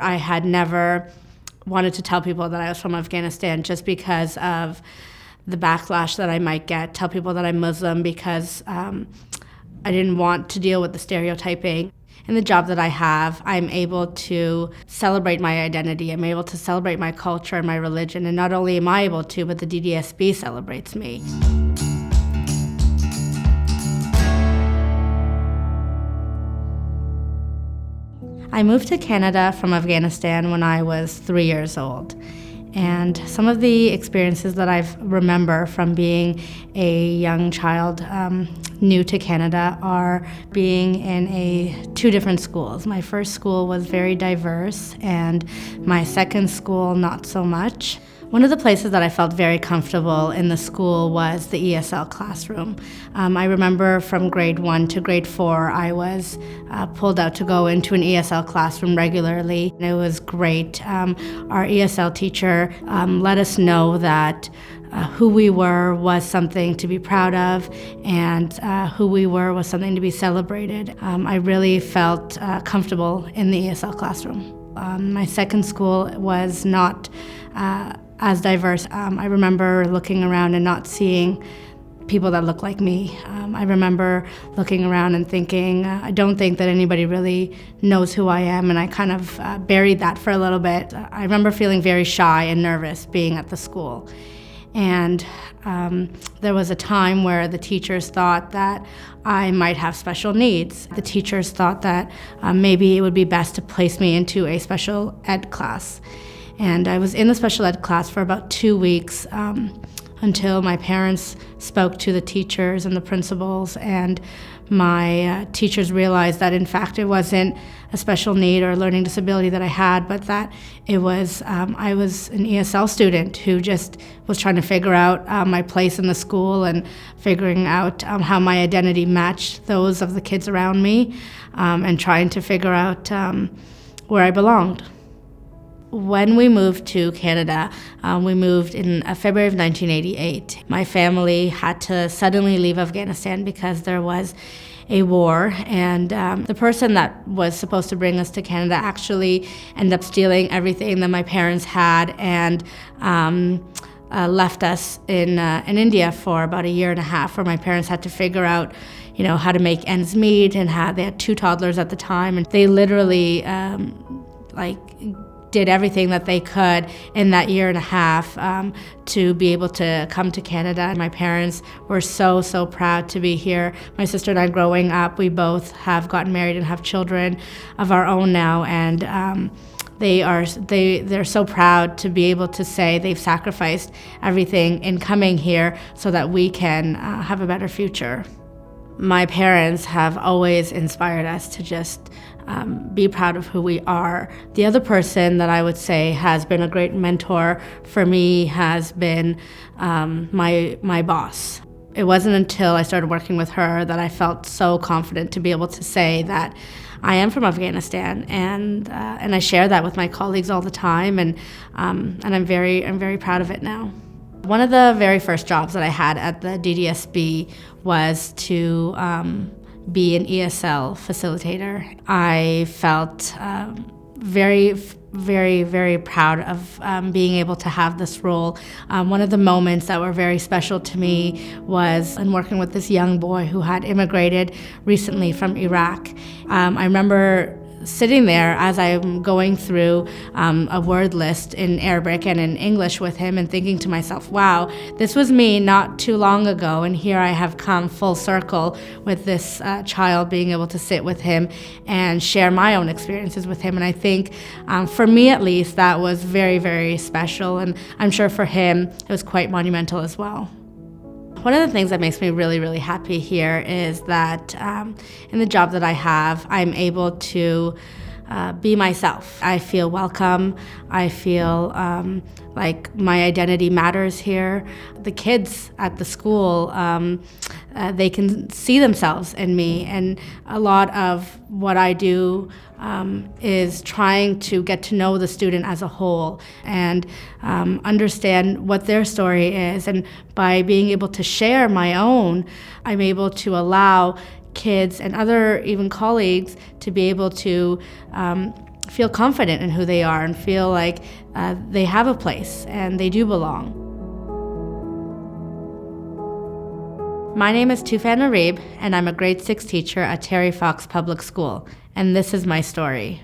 I had never wanted to tell people that I was from Afghanistan just because of the backlash that I might get, tell people that I'm Muslim because I didn't want to deal with the stereotyping. In the job that I have, I'm able to celebrate my identity. I'm able to celebrate my culture and my religion. And not only am I able to, but the DDSB celebrates me. I moved to Canada from Afghanistan when I was 3 years old. And some of the experiences that I remember from being a young child new to Canada are being in two different schools. My first school was very diverse, and my second school not so much. One of the places that I felt very comfortable in the school was the ESL classroom. I remember from grade 1 to grade 4, I was pulled out to go into an ESL classroom regularly. It was great. Our ESL teacher let us know that who we were was something to be proud of, and who we were was something to be celebrated. I really felt comfortable in the ESL classroom. My second school was not as diverse. I remember looking around and not seeing people that look like me. I remember looking around and thinking, I don't think that anybody really knows who I am, and I kind of buried that for a little bit. I remember feeling very shy and nervous being at the school. And there was a time where the teachers thought that I might have special needs. The teachers thought that maybe it would be best to place me into a special ed class. And I was in the special ed class for about 2 weeks until my parents spoke to the teachers and the principals, and my teachers realized that in fact it wasn't a special need or learning disability that I had, but that it was I was an ESL student who just was trying to figure out my place in the school and figuring out how my identity matched those of the kids around me, and trying to figure out where I belonged. When we moved to Canada, we moved in February of 1988. My family had to suddenly leave Afghanistan because there was a war, and the person that was supposed to bring us to Canada actually ended up stealing everything that my parents had and left us in India for about a year and a half, where my parents had to figure out how to make ends meet, and they had 2 toddlers at the time, and they literally did everything that they could in that year and a half to be able to come to Canada. My parents were so proud to be here. My sister and I, growing up, we both have gotten married and have children of our own now, and they're so proud to be able to say they've sacrificed everything in coming here so that we can have a better future. My parents have always inspired us to just be proud of who we are. The other person that I would say has been a great mentor for me has been my boss. It wasn't until I started working with her that I felt so confident to be able to say that I am from Afghanistan, and I share that with my colleagues all the time, and I'm very proud of it now. One of the very first jobs that I had at the DDSB was to be an ESL facilitator. I felt very proud of being able to have this role. One of the moments that were very special to me was in working with this young boy who had immigrated recently from Iraq. I remember sitting there as I'm going through a word list in Arabic and in English with him, and thinking to myself, wow, this was me not too long ago, and here I have come full circle with this child, being able to sit with him and share my own experiences with him. And I think for me at least, that was very special, and I'm sure for him it was quite monumental as well. One of the things that makes me really happy here is that in the job that I have, I'm able to be myself. I feel welcome. I feel like my identity matters here. The kids at the school, they can see themselves in me, and a lot of what I do is trying to get to know the student as a whole and understand what their story is. And by being able to share my own, I'm able to allow kids and other even colleagues to be able to feel confident in who they are and feel like they have a place and they do belong. My name is Toufan Arieb, and I'm a grade 6 teacher at Terry Fox Public School, and this is my story.